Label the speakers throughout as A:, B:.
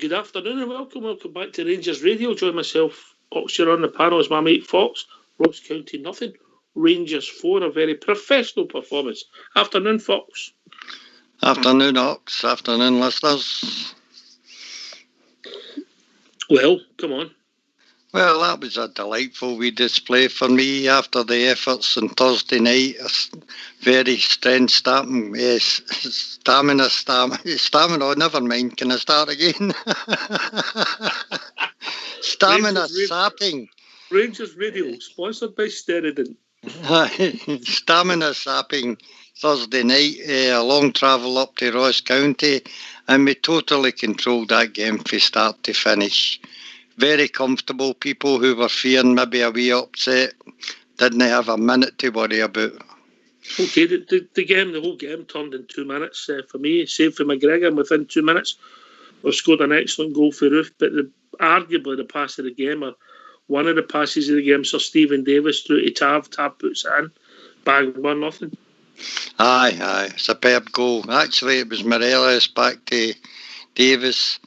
A: good afternoon and welcome back to Rangers Radio. Join myself, Foxer, on the panel as my mate Fox. Ross County nothing, Rangers 4, a very professional performance. Afternoon, Fox.
B: Afternoon, Ox. Afternoon, listeners.
A: Well, come on.
B: Well, that was a delightful wee display for me after the efforts on Thursday night. Very stamina, never mind. Can I start again? Stamina sapping.
A: Rangers Radio, sponsored by Steridin.
B: Stamina sapping Thursday night, a long travel up to Ross County, and we totally controlled that game from start to finish. Very comfortable. People who were fearing maybe a wee upset didn't have a minute to worry about.
A: Okay, the whole game turned in 2 minutes for me, save for McGregor, and within 2 minutes we scored an excellent goal for Roof, but arguably the pass of the game, or one of the passes of the game, Sir Stephen Davis through to Tav puts it in, bang, 1-0.
B: Aye, superb goal. Actually, it was Morelos back to Davis.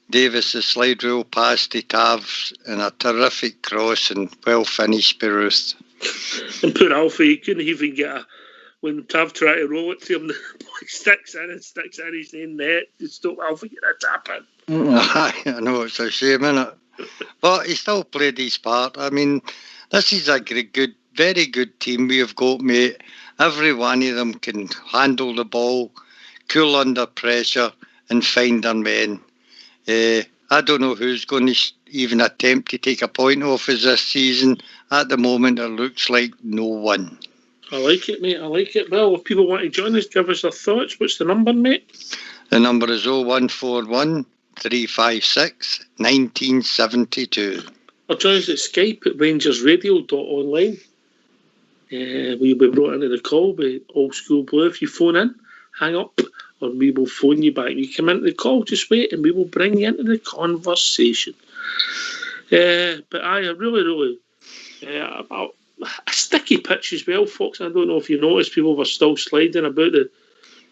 B: Davis' slide rule pass to Tav and a terrific cross and well finished by Ruth.
A: And poor Alfie, he couldn't even get when Tav tried to roll it to him, the boy sticks in his own net to stop Alfie getting a tap in.
B: Aye, I know, it's a shame, isn't it? But he still played his part. I mean, this is a very good team we have got, mate. Every one of them can handle the ball, cool under pressure and find their men. I don't know who's going to even attempt to take a point off us this season. At the moment, it looks like no one.
A: I like it, mate. I like it. Well, if people want to join us, give us their thoughts. What's the number, mate?
B: The number is 0141 356 1972.
A: Or join us at Skype at RangersRadio.online. We'll be brought into the call by Old School Blue. If you phone in, hang up, or we will phone you back. You come into the call, just wait, and we will bring you into the conversation. But I really, a sticky pitch as well, folks. I don't know if you noticed, people were still sliding about it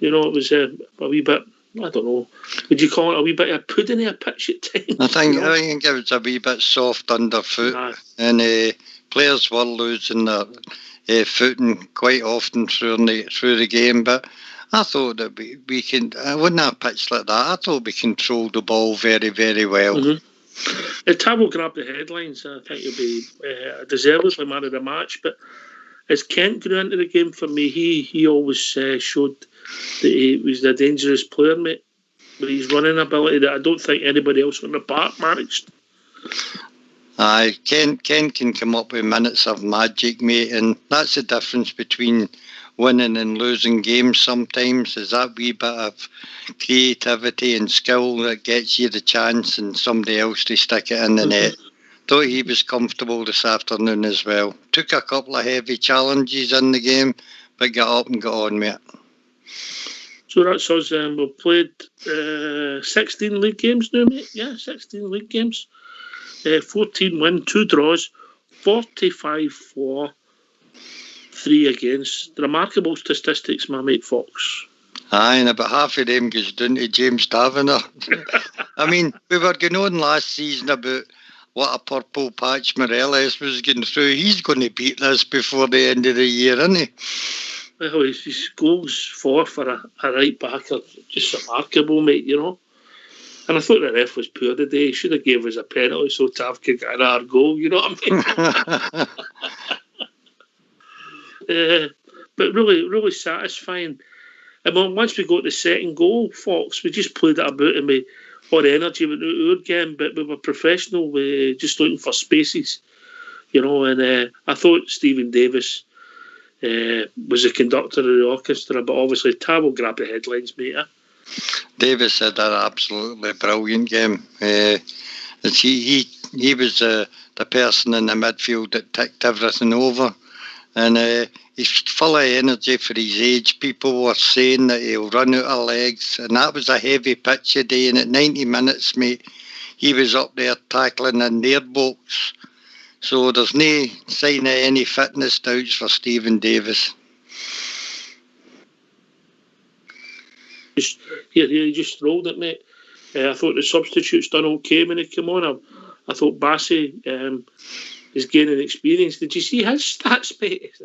A: was a wee bit, I don't know, would you call it a wee bit of pudding a pitch at times?
B: I think it was a wee bit soft underfoot, and players were losing their footing quite often through the game, but I thought that we can. I wouldn't have pitched like that. I thought we controlled the ball very, very well.
A: Mm-hmm. Tab will grab the headlines. I think he'll be deservedly man of the match. But as Kent grew into the game for me, he always showed that he was a dangerous player, mate. With his running ability that I don't think anybody else on the park managed.
B: Aye, Ken can come up with minutes of magic, mate, and that's the difference between winning and losing games sometimes, is that wee bit of creativity and skill that gets you the chance and somebody else to stick it in the net. Thought he was comfortable this afternoon as well. Took a couple of heavy challenges in the game, but got up and got on with it.
A: So that's us. We've played 16 league games now, mate. Yeah, 16 league games. 14 win, 2 draws, 45 for, 3 against. Remarkable statistics, my mate Fox.
B: Aye, and about half of them goes down to James Taverner. I mean, we were going on last season about what a purple patch Morelos was going through. He's going to beat this before the end of the year, isn't he?
A: Well, his goals for a right back are just remarkable, mate, And I thought the ref was poor today. He should have gave us a penalty so Tav could get another goal, you know what I mean? But really satisfying. And once we got the second goal, Fox, we just played it about and we all energy went out our game, but we were professional, just looking for spaces, and I thought Stephen Davis was the conductor of the orchestra, but obviously Tav will grab the headlines, mate.
B: Davis had an absolutely brilliant game. He was the person in the midfield that ticked everything over, and he's full of energy for his age. People were saying that he'll run out of legs, and that was a heavy pitch today. And at 90 minutes, mate, he was up there tackling in their box. So there's no sign of any fitness doubts for Stephen Davis.
A: He just rolled it, mate. I thought the substitutes done okay when they came on. I thought Bassey is gaining experience. Did you see his stats, mate?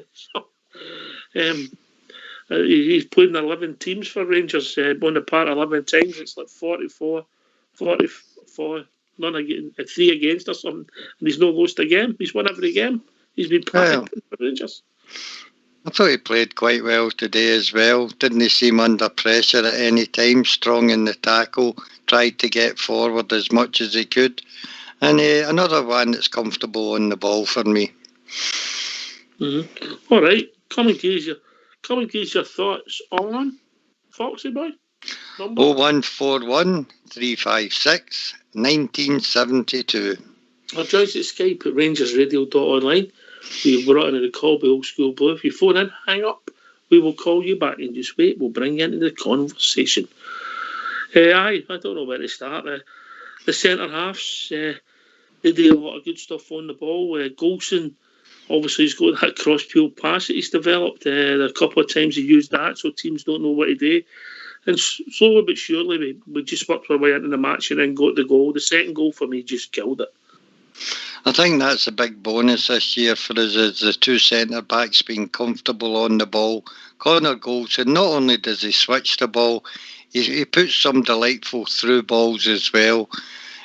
A: He's played in 11 teams for Rangers, won the part 11 times. It's like 44, none again, 3 against or something. And he's no lost a game. He's won every game. He's been playing for Rangers.
B: I thought he played quite well today as well. Didn't he seem under pressure at any time? Strong in the tackle, tried to get forward as much as he could. And another one that's comfortable on the ball for me.
A: Mm-hmm. All right, coming to use your thoughts on Foxy Boy.
B: 0141 356 1972.
A: Or join us at Skype at RangersRadio.online. We've brought in the call by Old School Blue. If you phone in, hang up. We will call you back and just wait. We'll bring you into the conversation. I don't know where to start. The centre halves, they do a lot of good stuff on the ball. Golson, obviously, he's got that cross-field pass that he's developed. A couple of times he used that, so teams don't know what to do. And slowly but surely, we just worked our way into the match and then got the goal. The second goal for me just killed it.
B: I think that's a big bonus this year for us, is the two centre-backs being comfortable on the ball. Connor Golson, not only does he switch the ball, he puts some delightful through balls as well.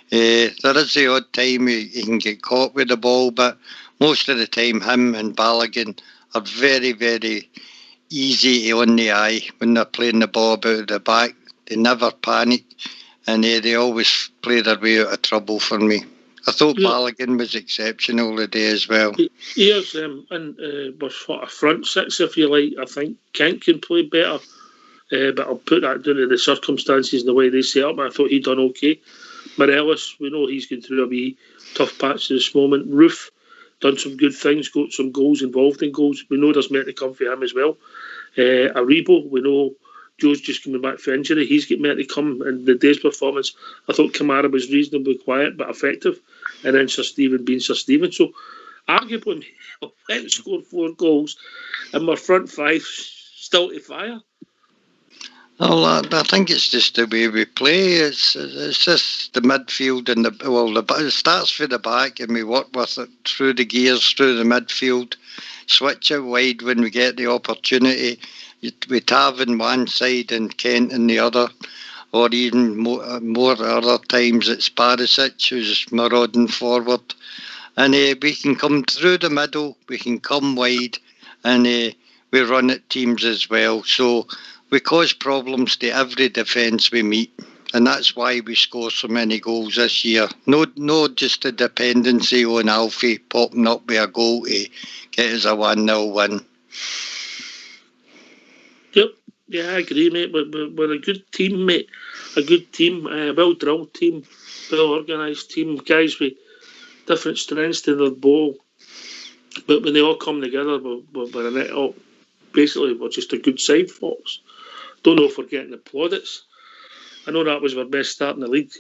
B: There is the odd time he can get caught with the ball, but most of the time him and Balogun are very, very easy on the eye when they're playing the ball about at the back. They never panic, and they always play their way out of trouble for me. I thought Balogun was exceptional today as well.
A: He is, and we're sort of front six, if you like. I think Kent can play better, but I'll put that down to the circumstances and the way they set up. I thought he'd done okay. Morelos, we know he's going through a wee tough patch at this moment. Roof done some good things, got some goals involved in goals. We know there's meant to come for him as well. Aribo, we know Joe's just coming back for injury. He's getting meant to come. In the day's performance, I thought Kamara was reasonably quiet but effective. And then Sir Stephen being Sir Stephen. So arguably, we went and scored 4 goals and my front 5 still to fire.
B: Well, I think it's just the way we play. It's just the midfield and it starts for the back and we work with it through the gears, through the midfield, switch it wide when we get the opportunity. We have in one side and Kent in the other, or even more other times it's Barisic who's marauding forward. And we can come through the middle, we can come wide, and we run at teams as well. So we cause problems to every defence we meet, and that's why we score so many goals this year. No just a dependency on Alfie popping up with a goal to get us a 1-0 win.
A: Yep, yeah, I agree, mate. We're a good team, mate. A good team, a well-drilled team, well-organised team, guys with different strengths to their ball. But when they all come together, we're in it all. Basically, we're just a good side, folks. Don't know if we're getting the plaudits. I know that was our best start in the league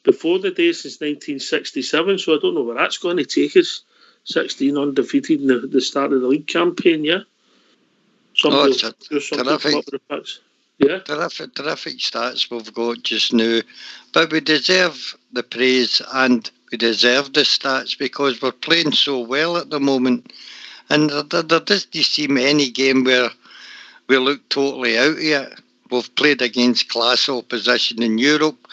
A: before the day since 1967, so I don't know where that's going to take us. 16 undefeated in the start of the league campaign, yeah?
B: Terrific.
A: Yeah.
B: Terrific stats we've got just now. But we deserve the praise and we deserve the stats because we're playing so well at the moment. And there doesn't seem any game where we look totally out of it. We've played against class opposition in Europe.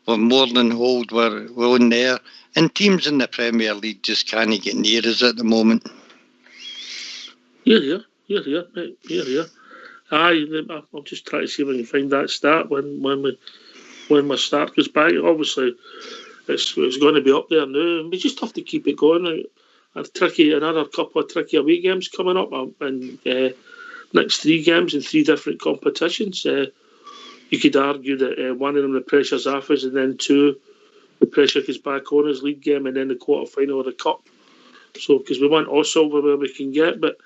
B: We're more than hold we're on there. And teams in the Premier League just can't get near us at the moment.
A: Yeah. I'll just try to see if I can find that stat when my start goes back. Obviously, it's going to be up there now. We just have to keep it going. Another couple of tricky away games coming up, and next 3 games in 3 different competitions. You could argue that one of them the pressure's off us, and then 2 the pressure goes back on us, league game, and then the quarter final of the cup. So because we want all silver where we can get, but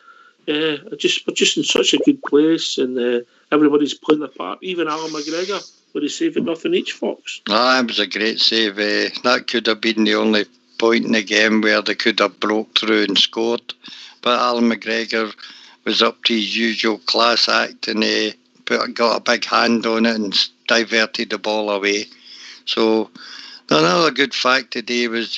A: we're just in such a good place, and everybody's playing their part. Even Alan McGregor with his save at nothing each, Fox.
B: That was a great save. That could have been the only point in the game where they could have broke through and scored. But Alan McGregor was up to his usual class act and got a big hand on it and diverted the ball away. So another good fact today was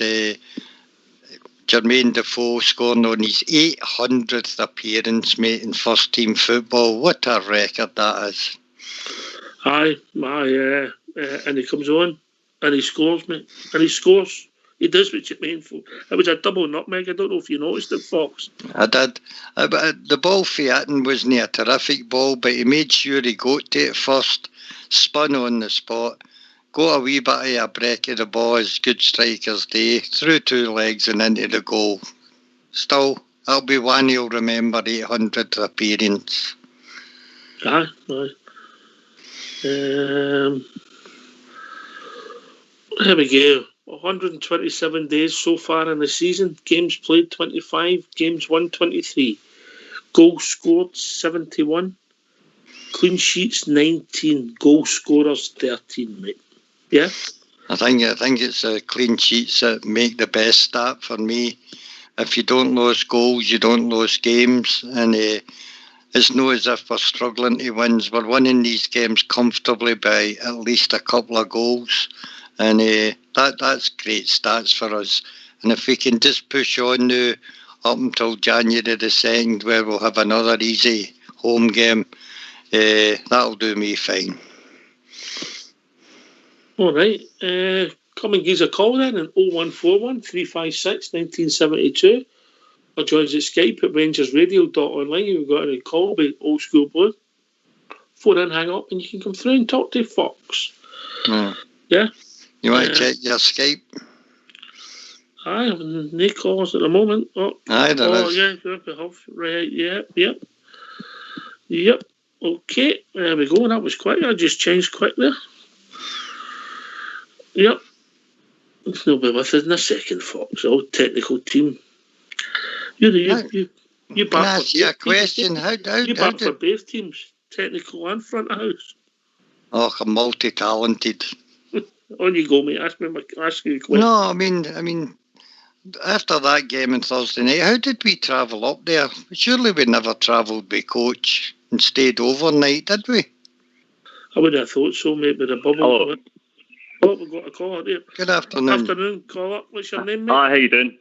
B: Jermaine Defoe scoring on his 800th appearance, mate, in first team football. What a record that is.
A: Aye, and he comes on and he scores, mate. And he scores. He does what Jermaine for. It was a double nutmeg. I don't know if you noticed it, Fox.
B: I did. The ball for Atten wasn't a terrific ball, but he made sure he got to it first, spun on the spot, got a wee bit of a break of the ball as good strikers do, through two legs and into the goal. Still, that'll be one he'll remember, 800th appearance.
A: Aye. There we go. 127 days so far in the season. Games played 25. Games won 23. Goals scored 71. Clean sheets 19. Goal scorers 13, mate. Yeah?
B: I think it's the clean sheets that make the best stat for me. If you don't lose goals, you don't lose games. And it's not as if we're struggling to win. We're winning these games comfortably by at least a couple of goals. And that's great stats for us. And if we can just push on now up until January the 2nd, where we'll have another easy home game, that'll do me fine.
A: All right. Come and give us a call then on 0141 356 1972. Or join us at Skype at RangersRadio.online. You've got a call by Old School Blue. Phone in, hang up, and you can come through and talk to Fox. Yeah?
B: You want to check your Skype?
A: I have no calls at the moment.
B: Aye, there is.
A: Yeah, we have. Right, Yep. Okay, there we go. That was quick. I just changed quick there. Yep. They'll be with us in a second, Fox. Old technical team. You
B: Can I ask you a question? How
A: back for both teams, technical and front of house.
B: Oh, I'm multi-talented.
A: On you go, mate. Ask you a question.
B: No, I mean, after that game on Thursday night, how did we travel up there? Surely we never travelled by coach and stayed overnight, did we?
A: I would have thought so, mate, with the bubble. Oh, we've got a caller there.
B: Good afternoon.
A: Afternoon, caller. What's your name, mate?
C: Hi, how you doing?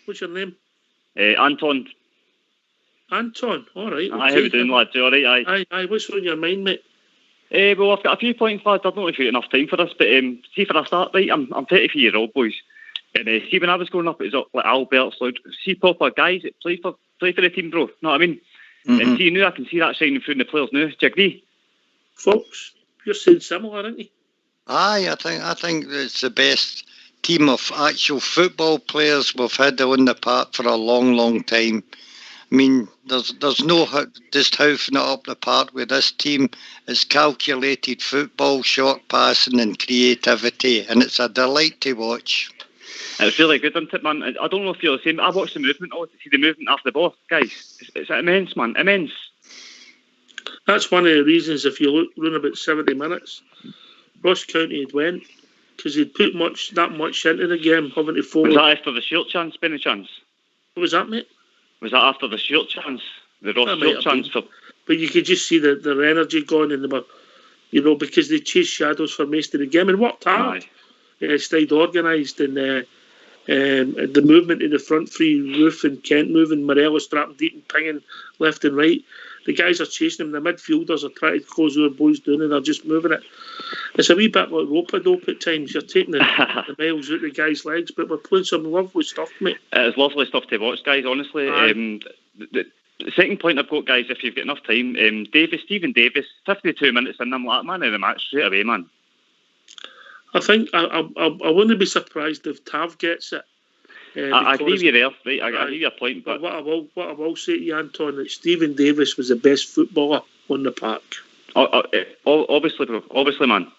A: What's your name?
C: Anton.
A: Anton, all right.
C: Hi, how you doing, lads? You all right?
A: Aye. What's on your mind, mate?
C: Well, I've got a few points, lads. I don't know if you've got enough time for this, but see, for a start, right, I'm 33-year-old, boys. And see, when I was growing up, it was like Albert, Sloud. See proper guys that play for the team, bro. Know what I mean?
B: Mm-hmm.
C: And see, now I can see that shining through in the players now. Do you agree?
A: Folks, you're saying similar, aren't you?
B: Aye, I think it's the best team of actual football players we've had on the park for a long, long time. I mean, there's no just hoofing it up the park with this team. It's calculated football, short passing and creativity, and it's a delight to watch.
C: It's really good, isn't it, man? I don't know if you're the same. I watch the movement. See the movement after the ball, guys. It's immense, man. Immense.
A: That's one of the reasons, if you look, run about 70 minutes, Ross County had went, because he'd put that much into the game, having to forward.
C: Was that after the short chance, by any chance?
A: What was that, mate?
C: Was that after the short chance? The Ross short chance?
A: But you could just see their energy gone, and they were, because they chased shadows for most of the game and worked hard. Stayed organised, and the movement in the front three, Roof and Kent moving, Morelos strapping deep and pinging left and right. The guys are chasing them. The midfielders are trying to close our boys down, and they're just moving it. It's a wee bit like rope-a-dope at times. You're taking the miles out of the guys' legs, but we're playing some lovely stuff, mate.
C: It's lovely stuff to watch, guys, honestly. The second point I've got, guys, if you've got enough time, Stephen Davis, 52 minutes in, I'm like, man of the match straight away, man.
A: I think I wouldn't be surprised if Tav gets it.
C: I agree with you there, right? I agree with your point. But
A: what I will say to you, Anton, that Stephen Davis was the best footballer on the park.
C: Obviously, man.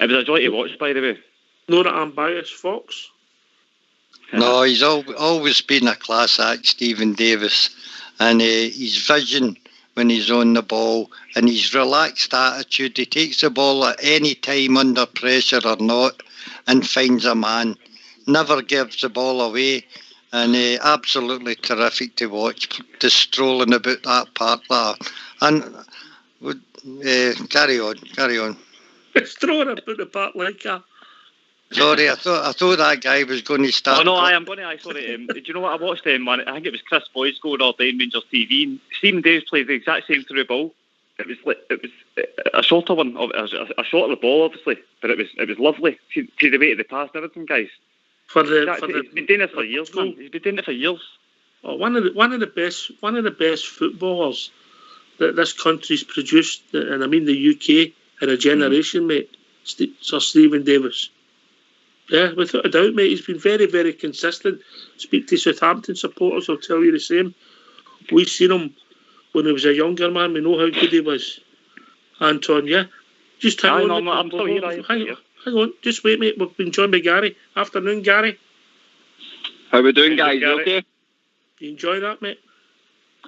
C: It was a joy to watch, by the way.
A: Not that I'm biased, Fox.
B: No, he's always been a class act, Stephen Davis. And his vision when he's on the ball and his relaxed attitude, he takes the ball at any time under pressure or not and finds a man. Never gives the ball away, and absolutely terrific to watch, just strolling about that park there. And carry on.
A: It's throwing about the park like that.
B: Sorry, I thought that guy was going to start.
C: Oh no, I am going to. Sorry, do you know what I watched? I think it was Chris Boyd scored all day in Rangers TV. And Stephen Davis played the exact same through ball. It was a shorter one, a shorter ball, obviously, but it was lovely. See the weight of the pass and everything, guys.
A: He's
C: been doing it for years, man. He's been doing it for years.
A: Oh, one of the best footballers that this country's produced, and I mean the UK in a generation, mate. Sir Stephen Davis. Yeah, without a doubt, mate. He's been very, very consistent. Speak to Southampton supporters, I'll tell you the same. We've seen him when he was a younger man. We know how good he was. Anton, yeah? Just hang on.
C: I'm still here.
A: Hang on. Just wait, mate. We've been joined by Gary. Afternoon, Gary.
D: How we doing, guys? You okay?
A: You enjoy that, mate?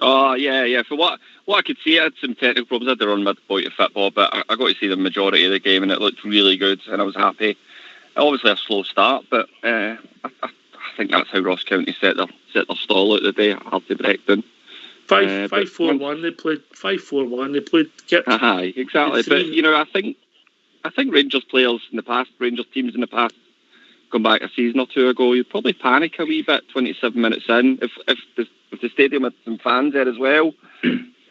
D: Oh, yeah. For what I could see, I had some technical problems. I had to run midpoint of football, but I got to see the majority of the game, and it looked really good, and I was happy. Obviously a slow start, but I think that's how Ross County set their stall out the day. Hard to break down.
A: 5-4-1. They played 5-4-1. They played.
D: Aye, exactly. But I think Rangers players in the past, Rangers teams in the past, gone back a season or two ago, you'd probably panic a wee bit 27 minutes in if the stadium had some fans there as well.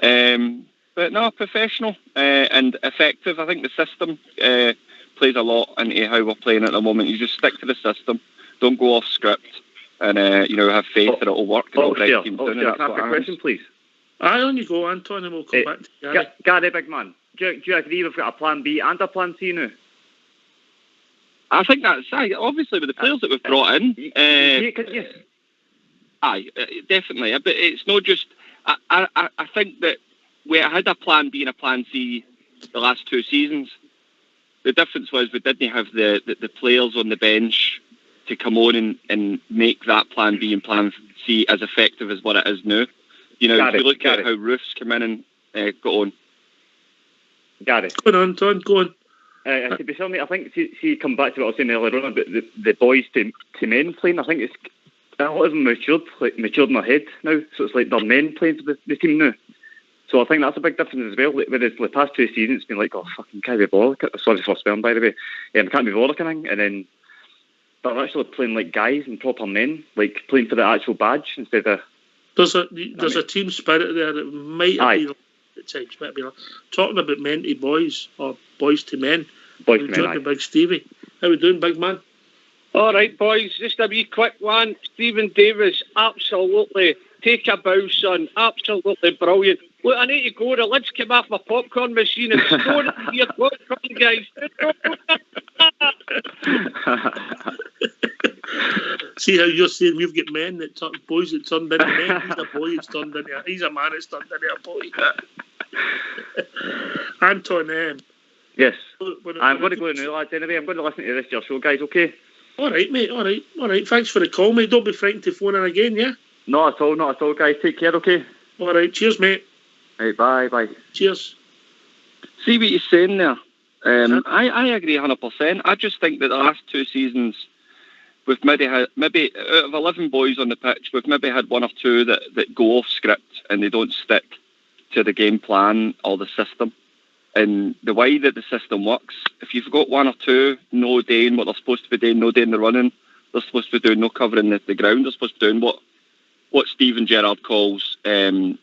D: But no, professional and effective. I think the system plays a lot into how we're playing at the moment. You just stick to the system, don't go off script, and have faith that it'll work.
C: Can I ask a question, please?
A: Aye, on you go, Anton, and we'll come back to Gary.
C: Gary, big man, do you agree we've got a plan B and a plan C now?
D: I think that's obviously with the players that we've brought in.
C: Yes.
D: Aye, definitely. But it's not just. I think that we had a plan B and a plan C the last 2 seasons. The difference was we didn't have the players on the bench to come on and make that plan B and plan C as effective as what it is now. If you look at how Roof's come in and got on.
C: Gary.
A: Go on, Anton, go on.
C: To be fair, I think see come back to what I was saying earlier on about the boys to men playing. I think it's a lot of them matured in their head now, so it's like they're men playing for the team now. So I think that's a big difference as well. With the past 2 seasons, it's been like, oh, fucking can't be bothered. Sorry for swearing, by the way. Can't be bothered kind of thing. And then they're actually playing like guys and proper men, like playing for the actual badge instead of. There's
A: a team spirit there that might have been at times. Might be talking about men to boys or boys to men.
C: Boys to men.
A: Aye. Big Stevie, how we doing, big man?
E: All right, boys. Just a wee quick one. Stephen Davis, absolutely take a bow, son. Absolutely brilliant. Look, I need to go. The lid's come off my popcorn machine and scored your popcorn, guys.
A: See how you're saying we've got men that boys that turned into men. He's a boy that's turned into. He's a man that's turned into a boy. Anton,
C: yes. I'm going to go now, lads. Anyway, I'm going to listen to the rest of your show, guys. Okay.
A: All right, mate. All right. Thanks for the call, mate. Don't be frightened to phone in again, yeah.
C: Not at all, guys. Take care. Okay.
A: All right. Cheers, mate.
C: Right, bye.
A: Cheers.
D: See what you're saying there. I agree 100%. I just think that the last 2 seasons, we've maybe out of 11 boys on the pitch, we've maybe had 1 or 2 that go off script and they don't stick to the game plan or the system. And the way that the system works, if you've got 1 or 2 no doing what they're supposed to be doing, no doing the running, they're supposed to be doing no covering the ground, they're supposed to be doing what Steven Gerrard calls, how does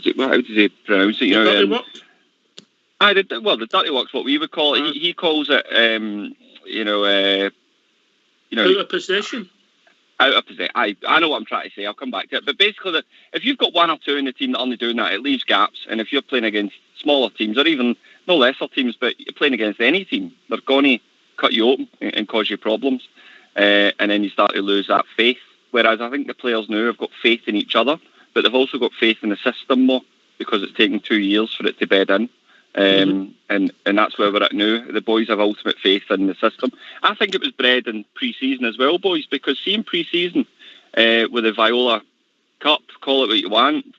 D: he pronounce it?
A: Dirty work?
D: The dirty work's what we would call it. He calls it,
A: out of possession.
D: Out of possession. I know what I'm trying to say. I'll come back to it. But basically, if you've got 1 or 2 in the team that are only doing that, it leaves gaps. And if you're playing against smaller teams, or even no lesser teams, but you're playing against any team, they're going to cut you open and cause you problems. And then you start to lose that faith. Whereas I think the players now have got faith in each other, but they've also got faith in the system more because it's taken 2 years for it to bed in. And that's where we're at now. The boys have ultimate faith in the system. I think it was bred in pre-season as well, boys, because seeing pre-season with the Viola Cup, call it what you want,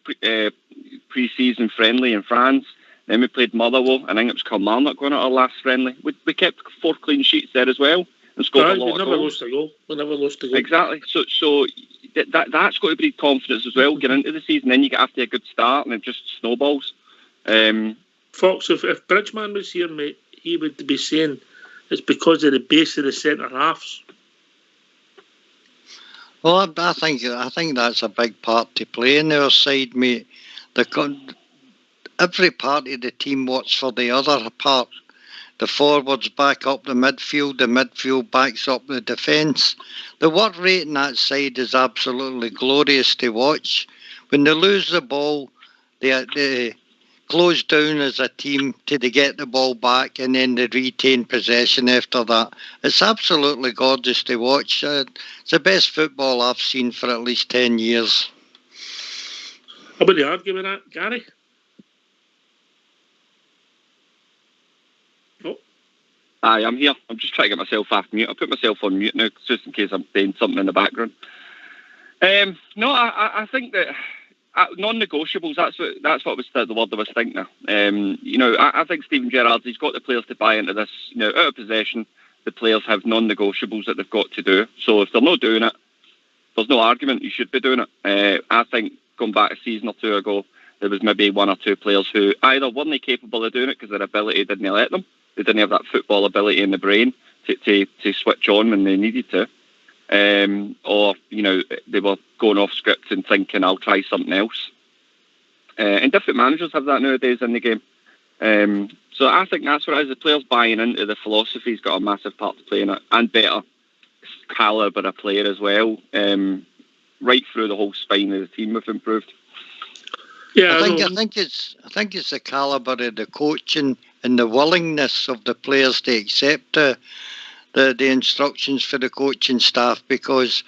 D: pre-season friendly in France, then we played Motherwell, I think it was Kilmarnock going at our last friendly. We kept 4 clean sheets there as well and scored a lot of goals.
A: We never lost a goal.
D: Exactly. So that's got to breed confidence as well, get into the season, then you get after a good start and it just snowballs.
A: Fox, if Bridgman was here, mate, he would be saying it's because of the base of the centre halves.
B: Well, I think that's a big part to play in our side, mate. Every part of the team works for the other part. The forwards back up the midfield backs up the defence. The work rate in that side is absolutely glorious to watch. When they lose the ball, they close down as a team till they get the ball back, and then they retain possession after that. It's absolutely gorgeous to watch. It's the best football I've seen for at least 10 years.
A: How about the argument that, Gary?
D: Aye, I'm here. I'm just trying to get myself off mute. I put myself on mute now just in case I'm saying something in the background. No, I think that non-negotiables. That's what was the word I was thinking of. I think Steven Gerrard, he's got the players to buy into this. Out of possession, the players have non-negotiables that they've got to do. So if they're not doing it, there's no argument you should be doing it. I think going back a season or two ago, there was maybe one or two players who either weren't capable of doing it because their ability didn't let them. They didn't have that football ability in the brain to switch on when they needed to. Or they were going off script and thinking, I'll try something else. And different managers have that nowadays in the game. So I think that's what it is. The players buying into the philosophy's got a massive part to play in it, and better calibre of player as well. Right through the whole spine of the team have improved.
B: Yeah, I think it's the calibre of the coaching and the willingness of the players to accept the instructions for the coaching staff, because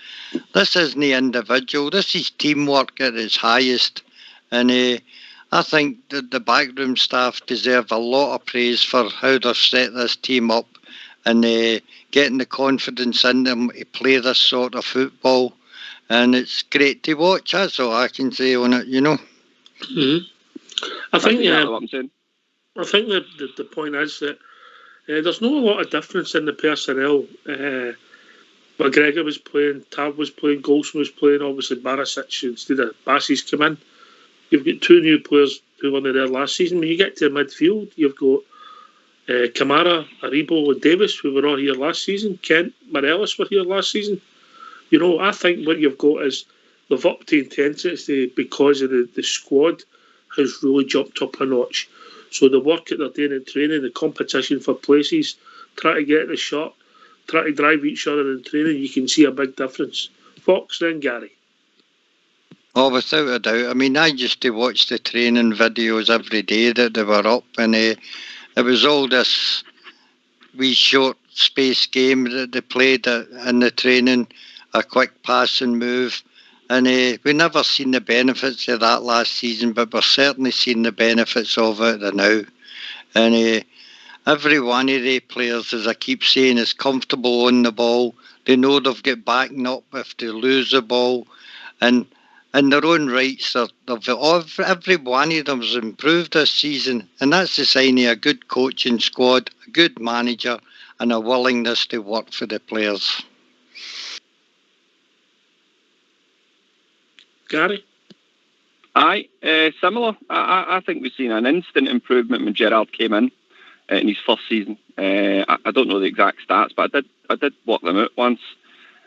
B: this isn't the individual, this is teamwork at its highest. And I think that the backroom staff deserve a lot of praise for how they've set this team up and getting the confidence in them to play this sort of football. And it's great to watch, that's all I can say on it,
A: Mm-hmm. I think the point is that there's not a lot of difference in the personnel. McGregor was playing, Tav was playing, Golson was playing, obviously Barisic instead of Bassey's come in. You've got two new players who weren't there last season. When you get to midfield, you've got Kamara, Aribo and Davis, who were all here last season. Kent, Morelos were here last season. I think what you've got is they've upped the intensity because of the squad has really jumped up a notch. So the work that they're doing in training, the competition for places, try to get the shot, try to drive each other in training, you can see a big difference. Fox, then Gary.
B: Oh, without a doubt. I mean, I used to watch the training videos every day that they were up, and it was all this wee short space game that they played in the training, a quick pass and move. And we never seen the benefits of that last season, but we're certainly seeing the benefits of it now. And every one of the players, as I keep saying, is comfortable on the ball. They know they've got backing up if they lose the ball. And in their own rights, every one of them has improved this season. And that's the sign of a good coaching squad, a good manager, and a willingness to work for the players.
A: Gary?
D: Aye, similar. I think we've seen an instant improvement when Gerrard came in his first season. I don't know the exact stats, but I did work them out once.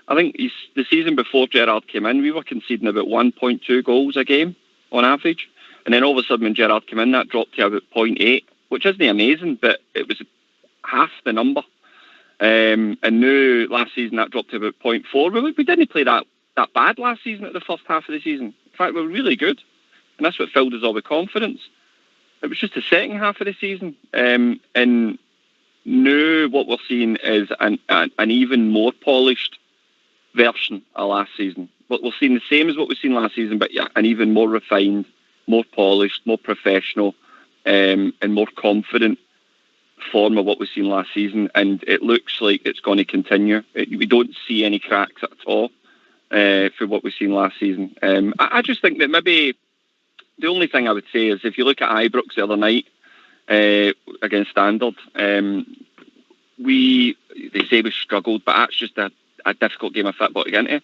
D: I think the season before Gerrard came in, we were conceding about 1.2 goals a game on average. And then all of a sudden when Gerrard came in, that dropped to about 0.8, which isn't amazing, but it was half the number. And now, last season, that dropped to about 0.4. We didn't play that bad last season at the first half of the season. In fact, we were really good. And that's what filled us all with confidence. It was just the second half of the season. And now what we're seeing is an even more polished version of last season. But we're seeing the same as what we've seen last season, but yeah, an even more refined, more polished, more professional, and more confident form of what we've seen last season. And it looks like it's going to continue. We don't see any cracks at all for what we've seen last season. I just think that maybe the only thing I would say is if you look at Ibrox the other night against Standard, they say we struggled, but that's just a difficult game of football to get into.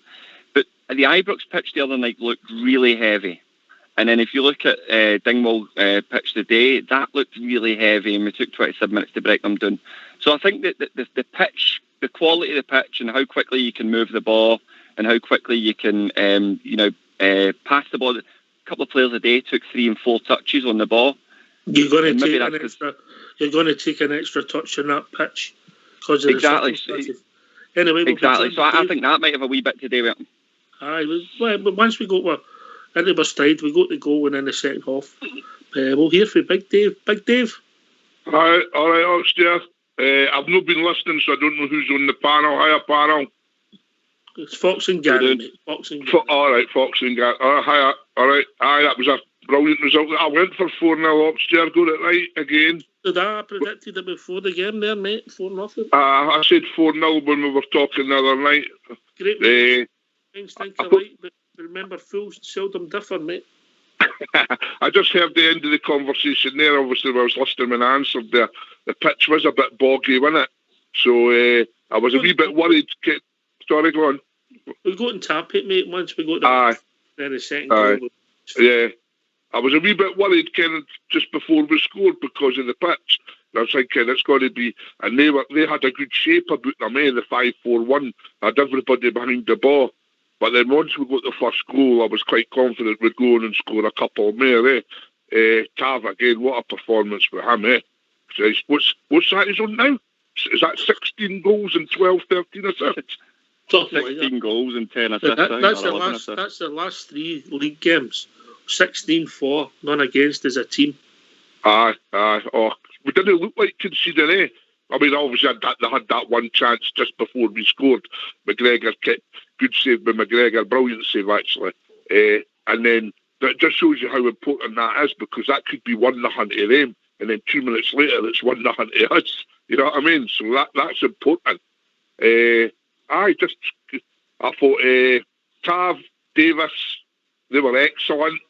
D: But the Ibrox pitch the other night looked really heavy. And then if you look at Dingwall pitch today, that looked really heavy, and we took 27 minutes to break them down. So I think that the pitch, the quality of the pitch, and how quickly you can move the ball, and how quickly you can, pass the ball. A couple of players a day took 3 and 4 touches on the ball.
A: You're going to take an extra touch on that pitch because of
D: exactly.
A: The circumstances. Anyway,
D: exactly. So I think that might have a wee bit to do with it.
A: Aye, but once we got into our stride, we got the goal and in the second half. We'll hear from Big Dave. Big Dave.
F: All right, upstairs. I've not been listening, so I don't know who's on the panel. Hiya, panel.
A: It's Fox and Gary, mate. Fox and Gary.
F: All right, Fox and Gary. Hiya. All right. Aye, that was a brilliant result. I went for 4-0 upstairs. Got it right again.
A: Did I predicted it before the game there, mate? 4-0.
F: I said 4-0 when we were talking the other night.
A: Great. Things think alike, but remember, fools seldom differ, mate.
F: I just heard the end of the conversation there. Obviously, I was listening when I answered there. The pitch was a bit boggy, wasn't it? So I was a wee bit worried. Sorry, go on.
A: We got and tap it, mate, once we got the second goal.
F: Yeah. I was a wee bit worried, Ken, just before we scored because of the pitch. And I was thinking it's going to be, and they had a good shape about them, the 5-4-1, had everybody behind the ball. But then once we got the first goal, I was quite confident we'd go on and score a couple more. Tav again, what a performance for him. What's that he's on now? Is that 16 goals and 12, 13 assists?
D: 16 goals and 10 assists.
A: That's the last 3 league games. 16-4, none against as a team.
F: Aye. Oh, we didn't look like conceding, I mean, obviously they had that one chance just before we scored. McGregor kept good save by McGregor, brilliant save actually. And then that just shows you how important that is, because that could be 1-0 to them, and then 2 minutes later it's 1-0 to us. You know what I mean? So that's important. I thought Tav, Davis, they were excellent.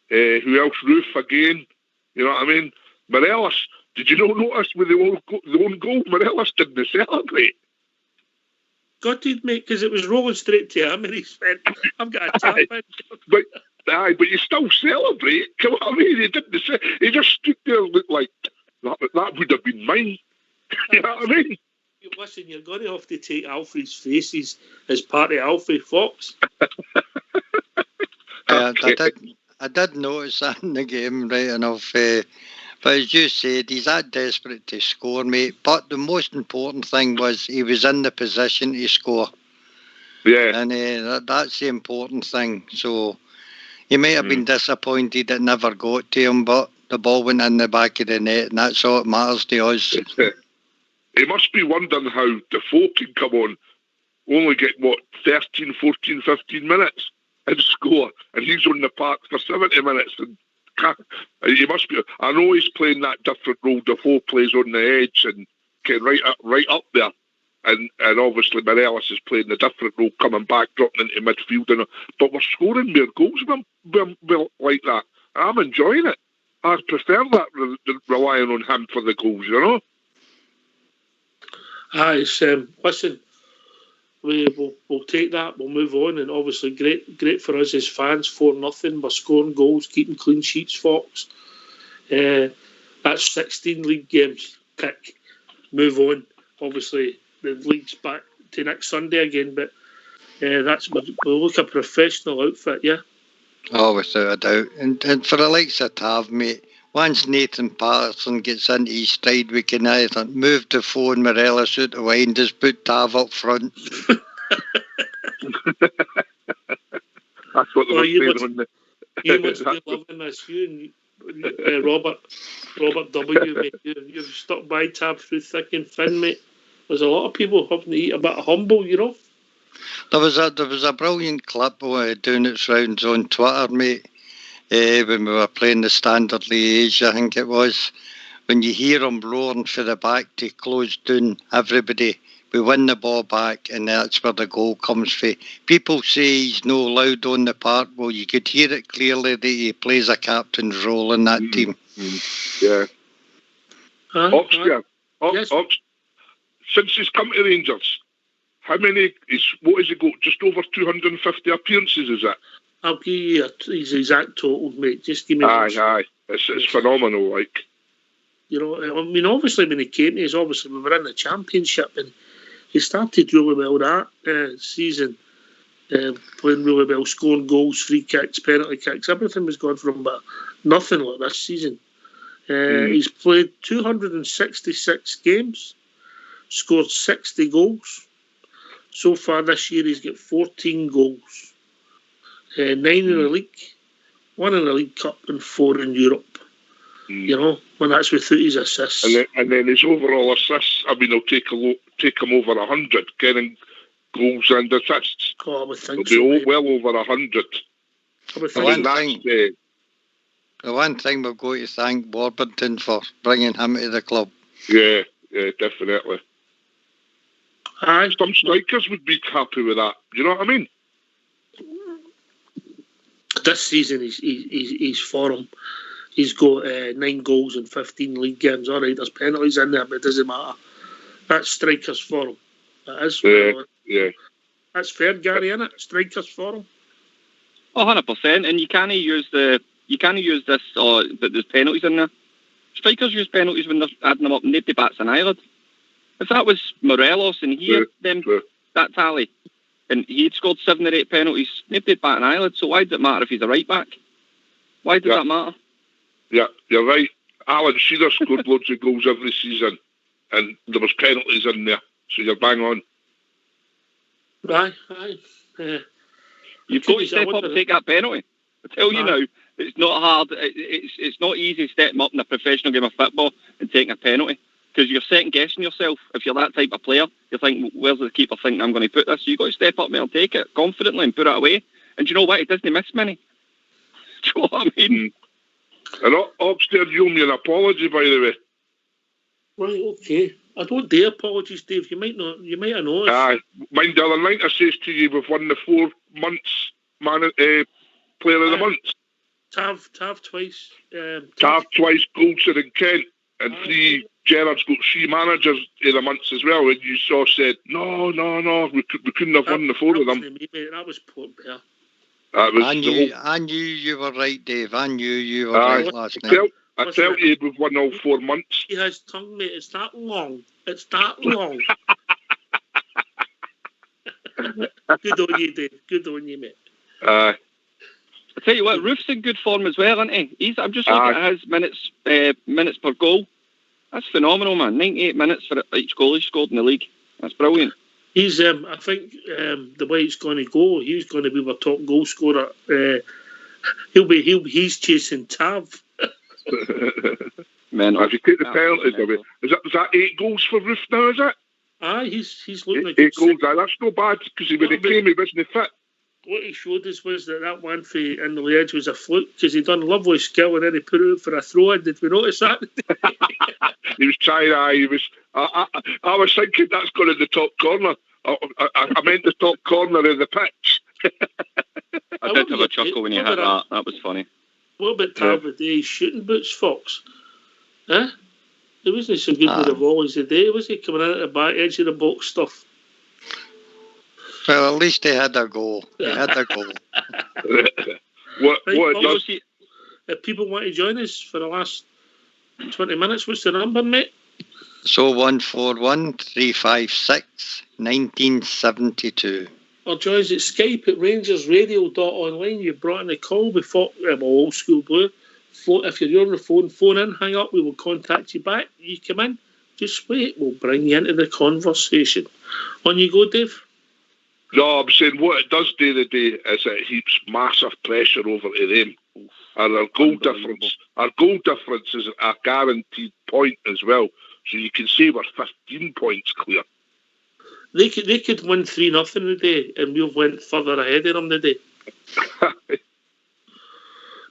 F: Who else? Roof again. You know what I mean? Morelos, did you not notice with the own goal, Morelos didn't celebrate?
A: God did, mate, because it was rolling straight to him and he went, I've got a tap in.
F: But you still celebrate. Come on, I mean, he didn't say, he just stood there and looked like, that would have been mine. You know what I mean?
A: Listen, you're going to have to take Alfred's faces as part of Alfred Fox.
B: I did notice that in the game, right enough. But as you said, he's that desperate to score, mate. But the most important thing was he was in the position to score.
F: Yeah.
B: And that's the important thing. So he may have been disappointed it never got to him, but the ball went in the back of the net, and that's all that matters to us.
F: He must be wondering how Defoe can come on, only get, 13, 14, 15 minutes and score, and he's on the park for 70 minutes. And he must be. I know he's playing that different role. Defoe plays on the edge and get right up there, and obviously Morelos is playing the different role, coming back, dropping into midfield. But we're scoring more goals like that. I'm enjoying it. I prefer that relying on him for the goals, you know.
A: Listen, we'll take that. We'll move on, and obviously great for us as fans. 4-0. We're scoring goals, keeping clean sheets. Fox. That's 16 league games. Tick. Move on. Obviously, the league's back to next Sunday again, but we'll look a professional outfit. Yeah.
B: Oh, without a doubt. And for the likes of Tav, mate, once Nathan Patterson gets into his stride, we can either move the phone Morelos out the way and just put Tav up front.
F: That's what they were saying on the...
A: You must be loving this. You and Robert W, mate. You've stuck by Tav through thick and thin, mate. There's a lot of people having to eat a bit of humble, you know.
B: There was a brilliant clip doing its rounds on Twitter, mate. When we were playing the Standard Liège, I think it was, when you hear him roaring for the back to close down everybody, we win the ball back, and that's where the goal comes from. People say he's no loud on the park. Well, you could hear it clearly that he plays a captain's role in that team.
F: Yeah. Oxford.
A: Yes.
F: Since he's come to Rangers, what has he got? Just over 250 appearances, is it?
A: I'll give you his exact total, mate. Just give me.
F: Aye. It's phenomenal, like.
A: You know, I mean, obviously when he came to us, obviously we were in the championship, and he started really well that season, playing really well, scoring goals, free kicks, penalty kicks, everything was going from but nothing like this season. He's played 266 games, scored 60 goals. So far this year he's got 14 goals, 9 in the league, 1 in the League Cup and 4 in Europe. You know, when that's without his assists.
F: And then his overall assists, I mean, he'll take him over 100, getting goals and assists.
A: Oh, I would think
F: he'll be well over 100.
A: I would think
B: the one thing we've got to thank Warburton for bringing him to the club.
F: Yeah, definitely.
A: Aye.
F: Some strikers would be happy with that. You know what I mean?
A: This season, he's for him. He's got 9 goals in 15 league games. All right, there's penalties in there, but it doesn't matter. That's strikers for him. That is fair.
F: Yeah.
A: That's fair, Gary, isn't it? Strikers for him.
C: 100%. And you can't use this. But there's penalties in there. Strikers use penalties when they're adding them up. Nobody bats an eyelid. If that was Morelos and he had that tally, and he'd scored 7 or 8 penalties, nobody'd bat an eyelid. So why does it matter if he's a right back? Why does that matter?
F: Yeah, you're right. Alan Shearer scored loads of goals every season, and there was penalties in there, so you're bang on.
A: Aye.
C: You've got to step up and take that penalty. I tell you now, it's not hard. It's not easy stepping up in a professional game of football and taking a penalty, because you're second guessing yourself. If you're that type of player, you think, where's the keeper thinking I'm going to put this? So you've got to step up and take it confidently and put it away. And do you know what? He doesn't miss many. Do you know what I mean?
F: And upstairs, you owe me an apology, by the way.
A: Right, okay. I don't do apologies, Dave. You might have noticed.
F: Aye. Mind the other night I says to you, we've won the 4 months Player of the Month.
A: Tav twice.
F: Tav twice, Goldson and Kent. And 3, Gerrard's got 3 managers of the months as well. And you said, no, we couldn't have won the 4 of them.
A: That was Port Bear.
B: I knew you were right, Dave. I knew you were right last night.
F: I tell you, we've won all 4 months.
A: He has tongue, mate. It's that long. Good on you, Dave. Good on you, mate.
C: I tell you what, Roof's in good form as well, isn't he? I'm just looking at his minutes per goal. That's phenomenal, man. 98 minutes for each goal he scored in the league. That's brilliant.
A: He's, I think, the way it's going to go, he's going to be our top goal scorer. He's chasing Tav.
C: Man,
F: if you take the penalties away, is that 8 goals for Roof now? Is it?
A: Aye, he's looking like
F: 8 goals. That's no bad, because when he came, he wasn't fit.
A: What he showed us was that one for in the edge was a fluke, because he done lovely skill and then he put it out for a throw in. Did we notice that?
F: He was trying. I was thinking that's going in the top corner. I meant the top corner of the pitch.
C: I did have a chuckle when you had that. That was funny.
A: What about Tav today? Shooting boots, Fox? Huh? He wasn't so good with the volleys today, was he? Coming in at the back edge of the box stuff.
B: Well, at least he had a goal.
A: If people want to join us for the last 20 minutes, what's the number, mate?
B: So 141 356 1972.
A: Or join us at Skype at RangersRadio.online. You brought in a call before, old school blue. If you're on the phone in, hang up, we will contact you back. You come in, just wait, we'll bring you into the conversation. On you go, Dave.
F: No, I'm saying what it does do today is it heaps massive pressure over to them. And our goal difference is a guaranteed point as well. So you can say we're 15 points clear.
A: They could win 3-0 today, and we've went further ahead of them today.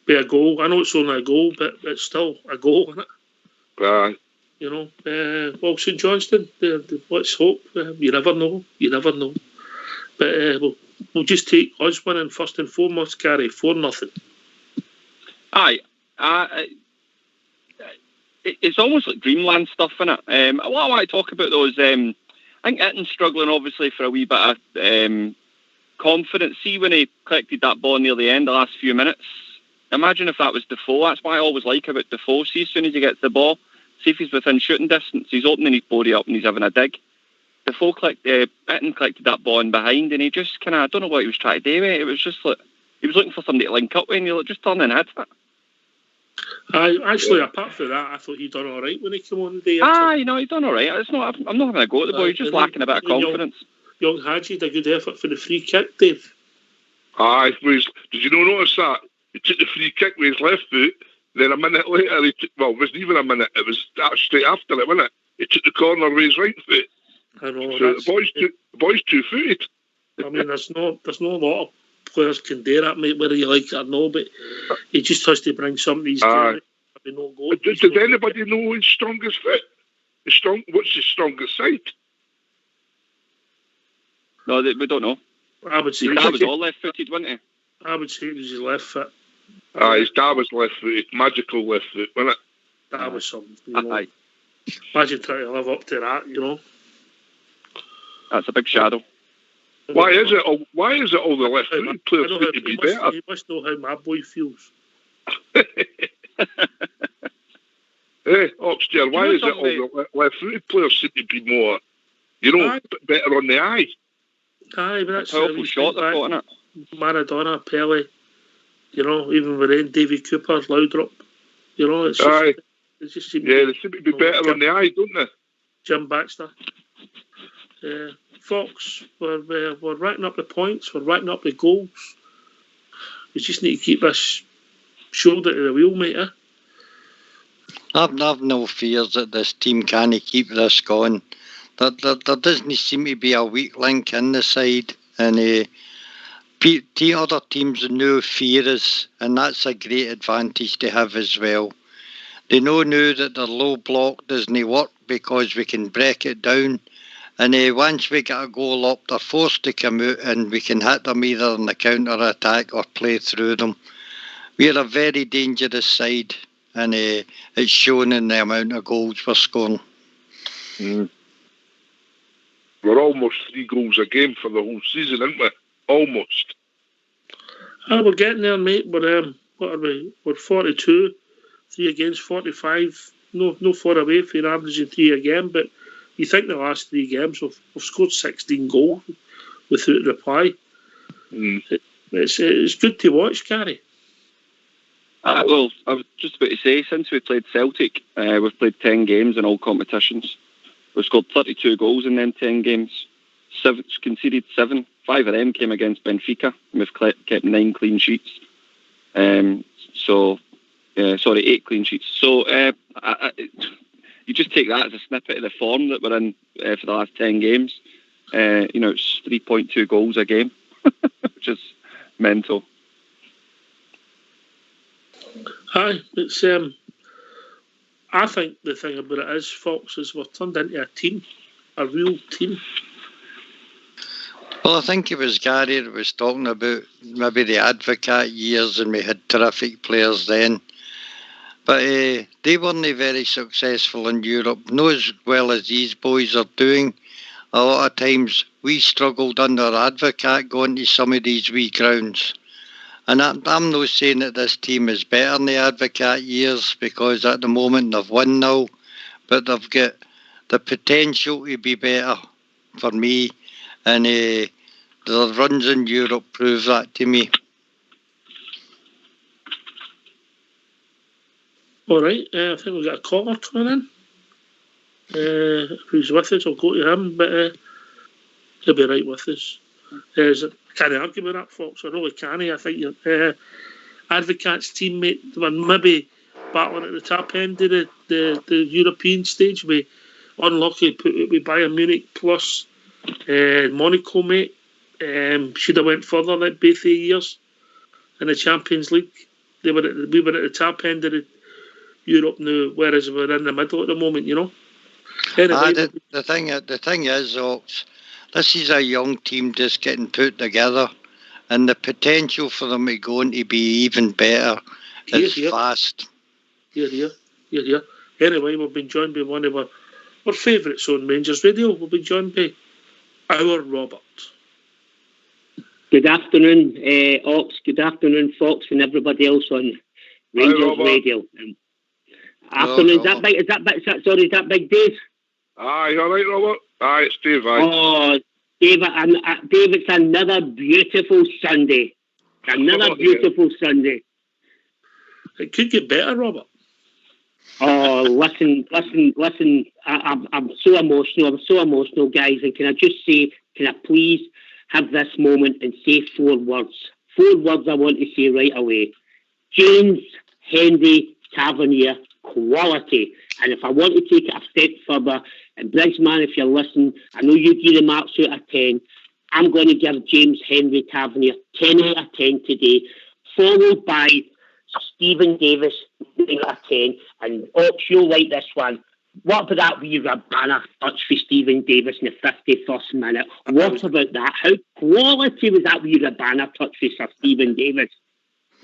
A: Be a goal. I know it's only a goal, but it's still a goal, isn't it? You know, well, St Johnstone, let's hope. You never know. But we'll just take us winning first and foremost, Gary, 4-0.
C: Aye. It's almost like dreamland stuff, isn't it? What I want to talk about, though, is I think Eton's struggling, obviously, for a wee bit of
D: confidence. See when he collected that ball near the end, the last few minutes. Imagine if that was Defoe. That's what I always like about Defoe. See, as soon as he gets the ball, see if he's within shooting distance, he's opening his body up and he's having a dig. Defoe collected that ball in behind, and he just kind of, I don't know what he was trying to do with it. It was just like, he was looking for somebody to link up with, and you're like, just turn and hit it.
A: Actually, apart from that, I thought he'd done all right when he came on the day.
D: He'd done all right. I'm not having a go at the boy. He's just lacking a bit of confidence.
A: Young Hadji had a good effort for the free kick, Dave.
F: Did you not notice that? He took the free kick with his left foot, then a minute later, it wasn't even a minute, it was straight after it, wasn't it? He took the corner with his right foot.
A: I know.
F: So the boy's two-footed.
A: I mean, there's no a lot of players can do that, mate, whether you like it or no, but he just has to bring something he's doing.
F: Did anybody know his strongest foot? What's his strongest side?
D: No, we don't know.
A: I would say
D: that was all left-footed, wasn't he?
A: I would say it was his left foot.
F: His dad was left-footed, magical left foot, wasn't it?
A: That was something. Imagine trying to live up to that,
D: That's a big shadow.
F: Why is it all the left-footed players need to be better?
A: You must know how my boy feels.
F: Hey, upstairs, why is it all the left-footed players seem to be more, better on the eye?
A: Aye, but that's
D: a powerful shot they've got in it.
A: Maradona, Pele, even within Davy Cooper, Laudrup, it's just,
F: aye.
A: They just seem
F: they seem to be better on the eye, don't they?
A: Jim Baxter. Fox, we're racking up the points, we're racking up the goals. We just need to keep this shoulder to the wheel, mate.
B: I've no fears that this team can't keep this going. There doesn't seem to be a weak link in the side, and other teams know fear us, and that's a great advantage to have as well. They know now that their low block doesn't work because we can break it down, and once we get a goal up, they're forced to come out and we can hit them either in the counter-attack or play through them. We're a very dangerous side, and it's shown in the amount of goals we're scoring.
F: We're almost 3 goals a game for the whole season, aren't we? Almost.
A: We're getting there, mate. We're 42, 3 against 45. No far away from averaging 3 a game, but you think the last 3 games we've scored 16 goals without reply. It's good to watch, Gary.
D: Well, I was just about to say, since we played Celtic, we've played 10 games in all competitions. We've scored 32 goals in them 10 games. Conceded 7. 5 of them came against Benfica. We've kept 9 clean sheets. 8 clean sheets. So you just take that as a snippet of the form that we're in for the last 10 games. It's 3.2 goals a game, which is mental.
A: Aye, it's I think the thing about it is, Fox, is we're turned into a team, a real team.
B: Well, I think it was Gary that was talking about maybe the Advocate years, and we had terrific players then. But they weren't very successful in Europe, not as well as these boys are doing. A lot of times we struggled under Advocate going to some of these wee grounds. And I'm not saying that this team is better than the Advocate years, because at the moment they've won now, but they've got the potential to be better for me. And the runs in Europe prove that to me.
A: All right, I think we've got a caller coming in. If he's with us, I'll go to him, but he'll be right with us. Can't argue with that, Fox. I really can't. I think your Advocate's teammate were maybe battling at the top end of the European stage. We unlucky put it with Bayern Munich plus Monaco, mate. Should have went further like both the years in the Champions League. We were at the top end of Europe now, whereas we're in the middle at the moment. Anyway,
B: the thing is, Ox, this is a young team just getting put together, and the potential for them to go on to be even better is vast.
A: Here. Anyway, we've been joined by one of our favourites on Rangers Radio. We'll be joined by our Robert.
G: Good afternoon, Ox. Good afternoon, Fox, and everybody else on Rangers Radio. Afternoon. Is that Big Dave?
F: Aye, all right, Robert. Aye, it's Dave. Aye.
G: Oh, Dave, it's another beautiful Sunday. Another beautiful Sunday.
A: It could get better, Robert.
G: Oh, listen. I'm so emotional, guys. And can I please have this moment and say 4 words? 4 words I want to say right away. James Henry Tavernier, quality. And if I want to take it a step further, and Bridgeman, if you're listening, I know you give the marks out of 10. I'm going to give James Henry Tavernier 10 out of 10 today, followed by Stephen Davis 9 out of 10. And Ox, you'll like this one. What about that wee banner touch for Stephen Davis in the 51st minute? What about that? How quality was that wee banner touch for Sir Stephen Davis?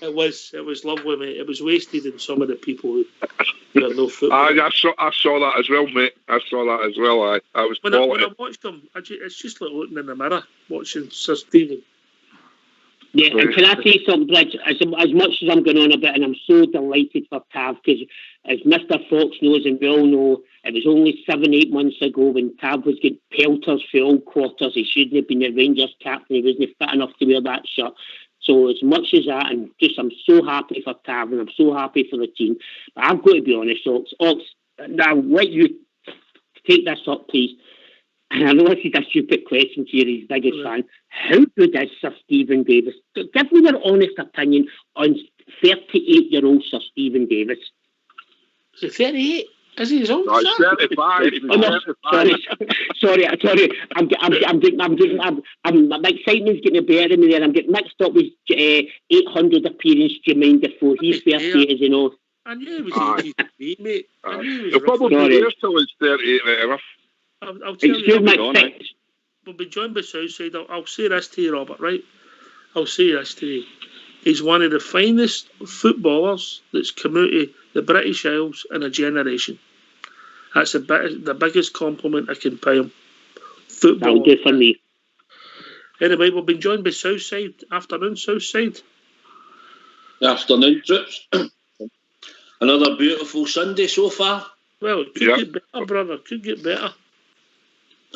A: It was lovely, mate. It was wasted in some of the people who had no football.
F: I saw that as well, mate. I saw that as well. I was
A: when I watched them, it's just like looking in the mirror, watching Sir Stephen.
G: Yeah, and can I say something, Bridge? As much as I'm going on about, and I'm so delighted for Tav, because as Mr. Fox knows, and we all know, it was only 7-8 months ago when Tav was getting pelters for all quarters. He shouldn't have been the Rangers captain. He wasn't fit enough to wear that shirt. So as much as that, I'm so happy for Tav, and I'm so happy for the team. But I've got to be honest, Ox, now let you take this up, please. And I know this is a stupid question to your biggest fan. How good is Sir Stephen Davis? Give me your honest opinion on 38-year-old Sir Stephen Davis.
A: Is he 38? Is he his old?
F: No, he's 35.
G: Oh, no, sorry. My excitement's getting the better of me there. I'm getting mixed up with 800 appearance Jermaine Defoe. He's 38, as you know.
A: I knew it was easy, mate.
F: He'll probably be there till he's 38, enough.
A: I'll tell you. We'll be joined by Southside. I'll say this to you, Robert, right? I'll say this to you. He's one of the finest footballers that's come out of the British Isles in a generation. That's the biggest compliment I can pay him. Football.
G: That'll do for me.
A: Anyway, we've been joined by Southside. Afternoon, Southside.
H: Afternoon, troops. Another beautiful Sunday so far.
A: Well, it could get better, brother. Could get better.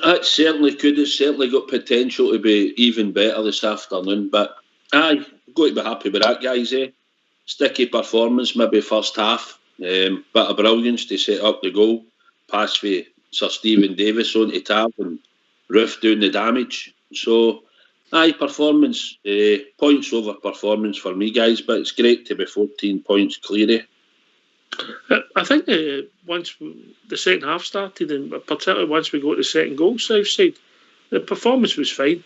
H: It certainly could. It's certainly got potential to be even better this afternoon. But aye, got to be happy with that, guys. Sticky performance, maybe first half. Bit of brilliance to set up the goal. Pass for Sir Stephen Davis onto Tav and Roof doing the damage. So, aye, performance. Points over performance for me, guys. But it's great to be 14 points clear.
A: I think once the second half started, and particularly once we got the second goal, Southside, the performance was fine.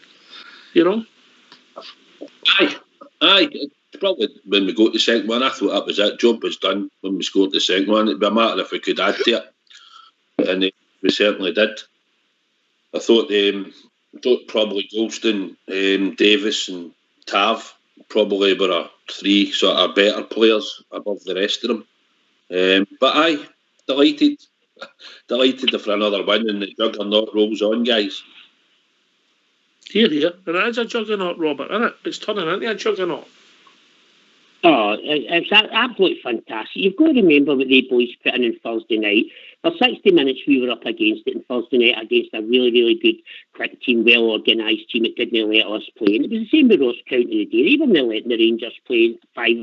A: You know?
H: Aye. Probably when we got the second one, I thought that was it. Job was done when we scored the second one. It'd be a matter if we could add to it. And we certainly did. I thought probably Goldstein, Davis and Tav probably were 3 sort of better players above the rest of them. But aye, delighted for another win, and the juggernaut rolls on, guys.
A: Here. And it is a juggernaut, Robert, isn't it? It's turning into a juggernaut.
G: Oh, it's absolutely fantastic. You've got to remember what they boys put in Thursday night. For 60 minutes, we were up against it on Thursday night against a really, really good, quick team, well-organised team that didn't let us play. And it was the same with Ross County today. Even they letting the Rangers play five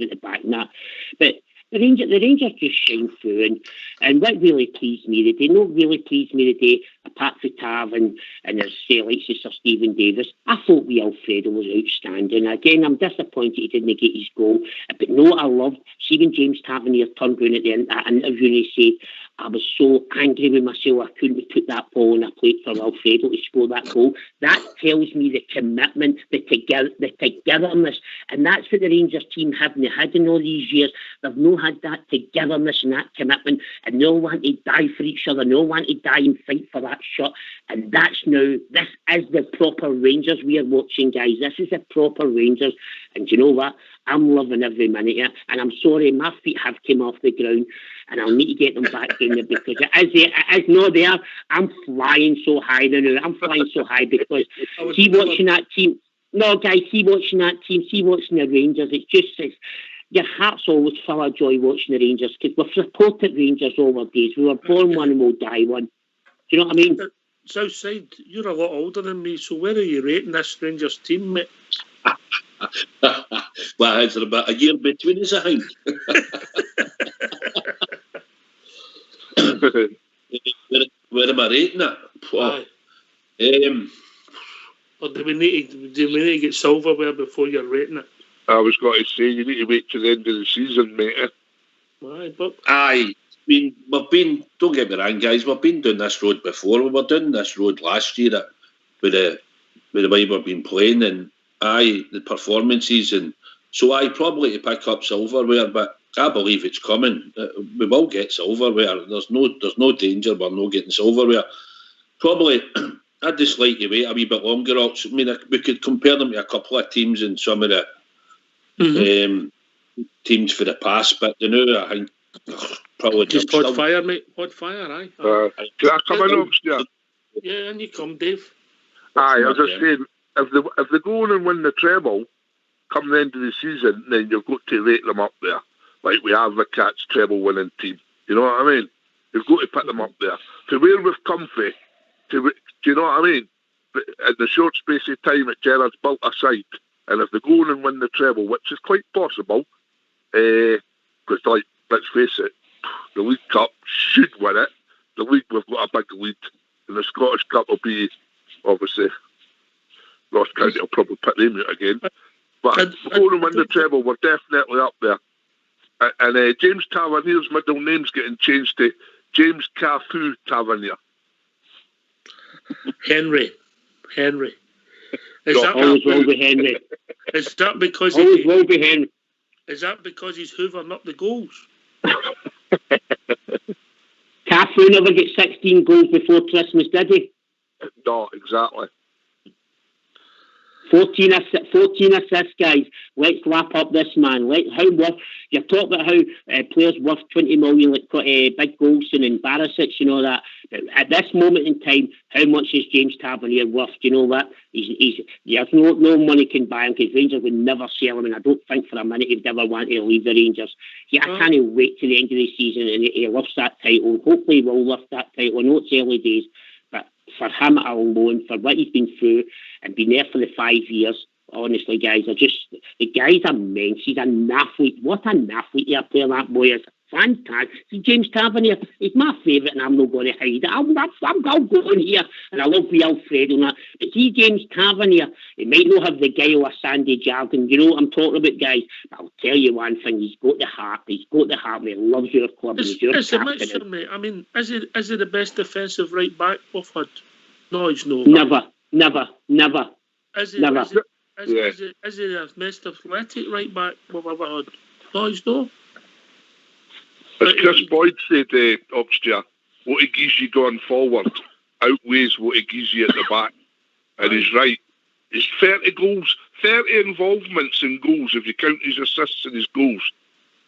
G: at the back and that. But the Rangers just shine through, and what really pleased me today, not really pleased me today, apart from Tav and there's likes of Sir Stephen Davis, I thought Alfredo was outstanding. Again, I'm disappointed he didn't get his goal, but no, I loved seeing James Tavernier turn around at the end of that interview and he said, I was so angry with myself I couldn't put that ball on a plate for Alfredo to score that goal. That tells me the commitment, the togetherness, and that's what the Rangers team haven't had in all these years. They've not had that togetherness and that commitment, and they all want to die for each other, they all want to die and fight for that shot. And this is the proper Rangers we are watching, guys. This is the proper Rangers. And you know what? I'm loving every minute of it. And I'm sorry, my feet have come off the ground and I'll need to get them back in there because it is not there. I'm flying so high now. I'm flying so high because see watching that team. No, guys, see watching that team, see watching the Rangers. Your heart's always full of joy watching the Rangers because we've supported Rangers all our days. We were born one and we'll die one. Do you know what I mean?
A: Southside, you're a lot older than me, so where are you rating this Rangers team, mate?
H: Well, is there about a year between us, I think? Where am I rating it?
A: Or do we need to get silverware before you're rating it?
F: I was going to say, you need to wait till the end of the season, mate.
H: Aye, we've been, don't get me wrong, guys, we've been down this road before. We were down this road last year with the way we've been playing, and the performances, and so probably to pick up silverware, but I believe it's coming. We will get silverware. There's no danger we're not getting silverware. Probably, I'd just like to wait a wee bit longer. I mean, we could compare them to a couple of teams in some of the teams for the past, but I think probably
A: just hot fire, mate. Hot fire, aye.
F: Can I come in upstairs?
A: Yeah, and you come, Dave.
F: Aye, I was just saying, if they go on and win the treble come the end of the season, then you've got to rate them up there, like we have the Cats treble winning team. You know what I mean? You've got to put them up there to where we've come from. Do you know what I mean? But in the short space of time that Gerrard's built a side, and if they go on and win the treble, which is quite possible, because let's face it, the League Cup should win it. The league, we've got a big lead, and the Scottish Cup will be, obviously, Ross County will probably put them out again. But if we go on and win the treble, we're definitely up there. And James Tavernier's middle name's getting changed to James Cafu Tavernier.
A: Henry.
G: Always will be Henry.
A: Is that because
G: always will be Henry?
A: Is that because he's hoovering up the goals?
G: Cafu never get 16 goals before Christmas, did he?
F: No, exactly.
G: 14 assists, guys. Let's lap up this man. You're talking about how players worth 20 million, like Big Golson and Barisic and all that. But at this moment in time, how much is James Tavernier worth? Do you know that? There's no money can buy him because Rangers would never sell him, and I don't think for a minute he'd ever want to leave the Rangers. I can't wait till the end of the season and he lifts that title. Hopefully he will lift that title. I know it's early days, but for him alone, for what he's been through and been there for the 5 years, honestly, guys, the guy's immense. He's an athlete. What an athlete you're playing, that boy is. Fantastic. See, James Tavernier, he's my favourite, and I'm not going to hide it. I'm going here, and I love the Alfredo and that. But see, James Tavernier, he might not have the guile of Sandy Jardine. You know what I'm talking about, guys? But I'll tell you one thing: he's got the heart. He loves your club. He's your captain.
A: It's a mixture, mate. I mean, is he the best defensive right back we've had? No, he's not.
G: Never.
A: Is he the best athletic right back we've ever had? No, he's not.
F: As Chris Boyd said upstairs, what he gives you going forward outweighs what he gives you at the back. And he's right. His 30 goals, 30 involvements in goals, if you count his assists and his goals,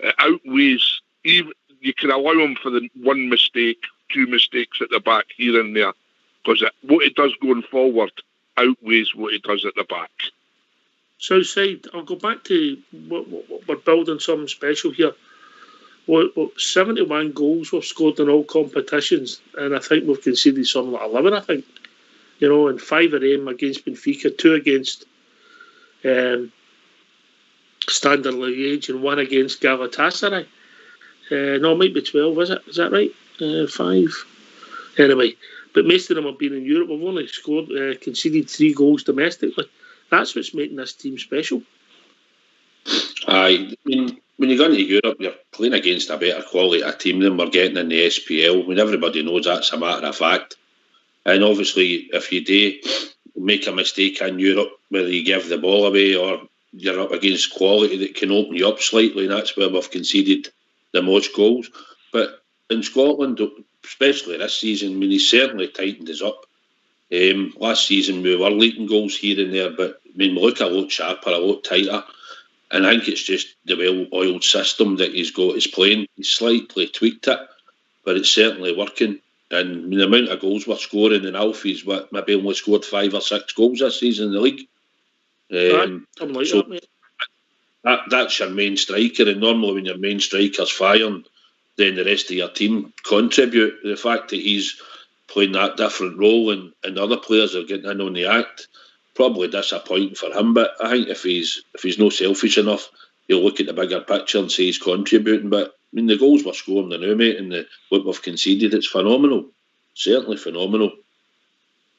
F: it outweighs, even you can allow him for the one mistake, two mistakes at the back here and there, because what he does going forward outweighs what he does at the back.
A: Southside, I'll go back to we're building something special here. 71 goals we've scored in all competitions, and I think we've conceded something like 11, I think. And 5 of them against Benfica, 2 against Standard Liège, and 1 against Galatasaray. No, it might be 12, is it? Is that right? 5. Anyway, but most of them have been in Europe. We've only conceded 3 goals domestically. That's what's making this team special.
H: Aye, when you go into Europe, you're playing against a better quality team than we're getting in the SPL. I mean, everybody knows that's a matter of fact. And obviously, if you do make a mistake in Europe, whether you give the ball away or you're up against quality that can open you up slightly, and that's where we've conceded the most goals. But in Scotland, especially this season, I mean, he's certainly tightened us up. Last season, we were leaking goals here and there, but I mean, we look a lot sharper, a lot tighter. And I think it's just the well-oiled system that he's got is playing. He's slightly tweaked it, but it's certainly working. And the amount of goals we're scoring, and Alfie's maybe only scored 5 or 6 goals this season in the league.
A: Something like that, mate.
H: That's your main striker, and normally when your main striker's firing, then the rest of your team contribute. The fact that he's playing that different role and other players are getting in on the act, probably disappointing for him. But I think if he's not selfish enough, he'll look at the bigger picture and say he's contributing. But I mean, the goals we're scoring now, mate, and what we've conceded, it's phenomenal. Certainly phenomenal.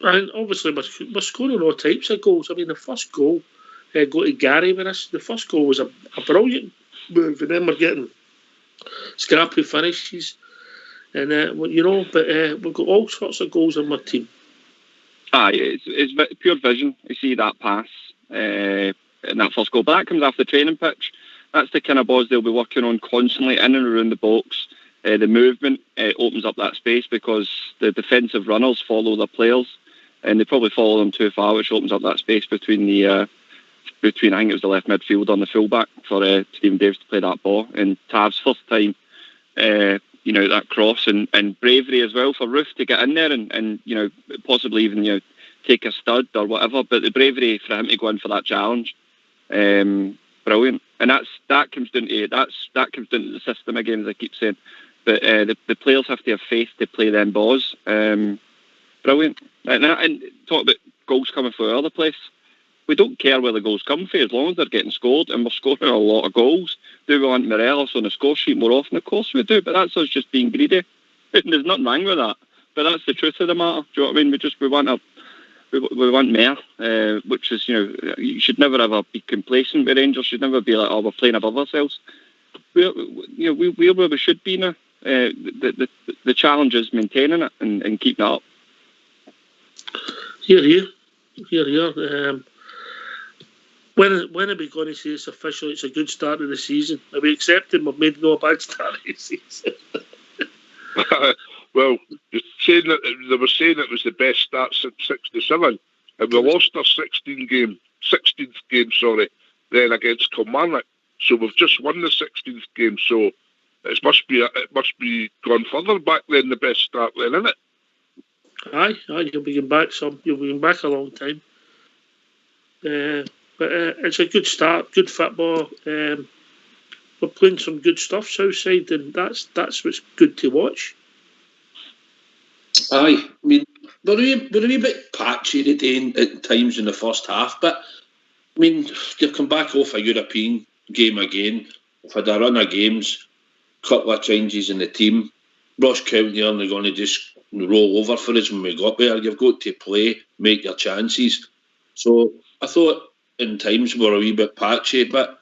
A: And obviously we're scoring all types of goals. I mean, the first goal, go to Gary with us. The first goal was a brilliant move, and then we're getting scrappy finishes, and but we've got all sorts of goals in my team.
C: It's pure vision. You see that pass in that first goal, but that comes off the training pitch. That's the kind of balls they'll be working on constantly in and around the box. The movement opens up that space because the defensive runners follow the players, and they probably follow them too far, which opens up that space between I think it was the left midfield and the fullback for Stephen Davis to play that ball. And Tav's first time, that cross and bravery as well for Ruth to get in there and possibly even take a stud or whatever. But the bravery for him to go in for that challenge, brilliant. And that comes down to the system again, as I keep saying. But the players have to have faith to play them balls. Brilliant. And talk about goals coming from the other place. We don't care where the goals come from as long as they're getting scored, and we're scoring a lot of goals. Do we want Morelos on the score sheet more often? Of course we do, but that's us just being greedy. There's nothing wrong with that. But that's the truth of the matter. Do you know what I mean? We want more, which is, you should never ever be complacent with Rangers. Should never be like, we're playing above ourselves. We're where we should be now. The challenge is maintaining it and keeping it up.
A: Here. When are we going to say it's official? It's a good start of the season. Are we accepting we've made no bad start of the season?
F: Well, they were saying it was the best start since '67, and we lost our 16th game, then against Kilmarnock. So we've just won the 16th game. So it must be gone further back than the best start, then, isn't it?
A: Aye, you'll be going back some. You'll be going back a long time. But it's a good start, good football. We're playing some good stuff Southside, and that's what's good to watch.
H: Aye, I mean, we're a wee bit patchy today at times in the first half, but I mean, you've come back off a European game again. We've had a run of games, couple of changes in the team. Ross County aren't going to just roll over for us when we got there. You've got to play, make your chances. So I thought in times we're a wee bit patchy, but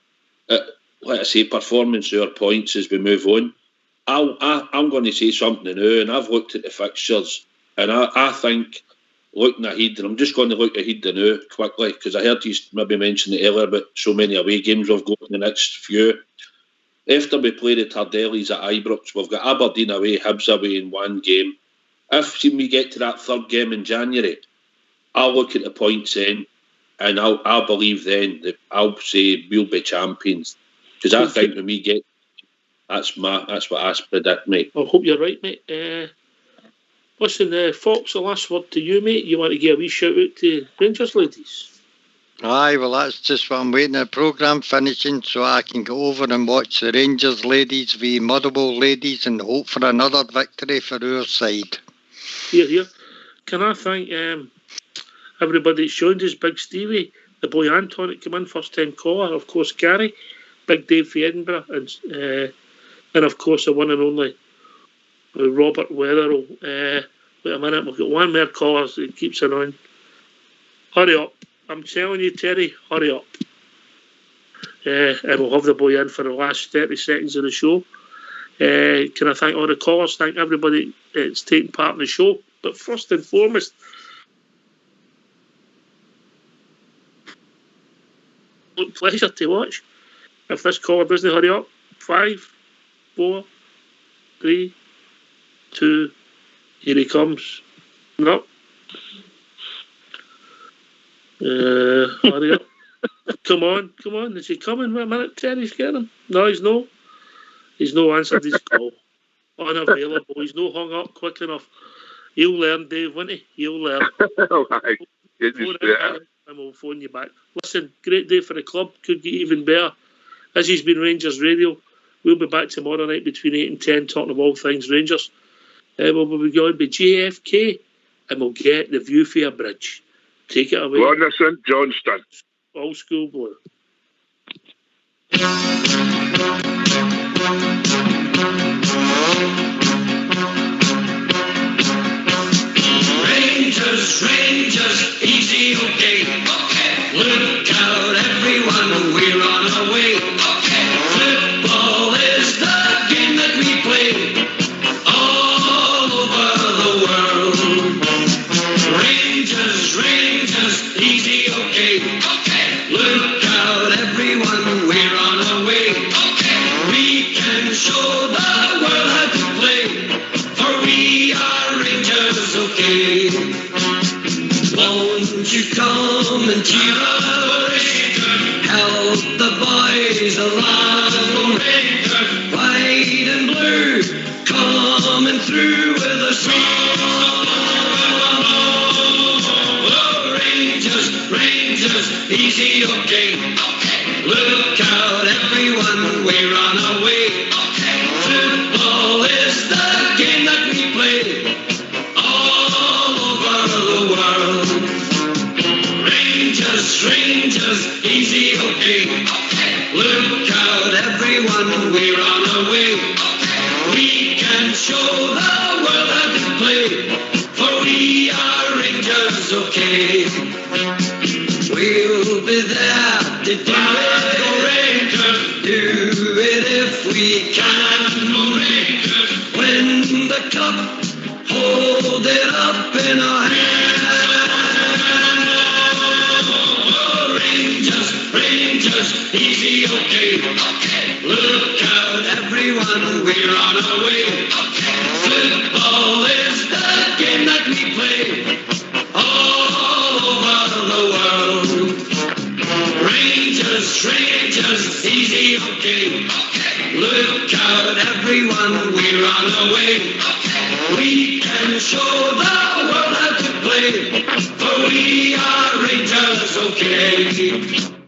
H: like I say, performance our points as we move on. I'm going to say something now, and I've looked at the fixtures, and I think, looking ahead, and I'm just going to look ahead now quickly, because I heard you maybe mention it earlier about so many away games we've got in the next few. After we play the Tardellis at Ibrox, we've got Aberdeen away, Hibs away in one game. If we get to that third game in January, I'll look at the points then, and I'll believe then that I'll say we'll be champions. Because I think when we get, that's what I predict, mate.
A: I hope you're right, mate. Listen, Fox, the last word to you, mate. You want to give a wee shout out to Rangers ladies?
B: Aye, well, that's just what I'm waiting the programme finishing so I can go over and watch the Rangers ladies v Motherwell ladies and hope for another victory for our side.
A: Here. Can I thank everybody that's joined us? Big Stevie, the boy Anton that came in, first time caller, of course Gary, Big Dave for Edinburgh, and of course the one and only Robert Weatherall. Wait a minute, we've got one more caller that keeps it on. Hurry up. I'm telling you, Terry, hurry up. And we'll have the boy in for the last 30 seconds of the show. Can I thank all the callers, thank everybody that's taking part in the show. But first and foremost, pleasure to watch. If this caller doesn't hurry up, 5, 4, 3, 2, here he comes. No. Hurry up. Come on. Is he coming? Wait a minute, Terry's getting him. No, he's no. He's no answered his call. Unavailable. He's no hung up quick enough. He'll learn, Dave, won't he? He'll learn.
F: Oh, hi.
A: And we'll phone you back. Listen, great day for the club. Could get even better. This has been Rangers Radio. We'll be back tomorrow night between 8 and 10 talking of all things Rangers. We'll be going by JFK and we'll get the Viewfair Bridge. Take it away.
F: Warner St Johnston.
A: Old School Blue.
I: Rangers, easy, okay. Look out, everyone, we're on our way. Football is the game that we play all over the world. Rangers, easy, okay. Look out, everyone, we're on our way. We can show the world how to play, for we are Rangers, okay. Won't you come and cheer up, help the boys along, white and blue, coming through with a song. Oh, Rangers, easy, okay. Look out, everyone, we're on our way. Football is the game that we play all over the world. Rangers, easy, okay. Look out, everyone, we're on our way. We can show the world how to play, for we are Rangers, okay. We'll be there to do it, go Rangers. Do it if we can, go Rangers. Win the cup, hold it up in our hands. Rangers, easy, okay. Look out, everyone, we're on our way. Football is the game that we play all over the world. Rangers, easy, okay. Look out, everyone, we're on our way. We can show the world how to play, for we are Rangers, okay.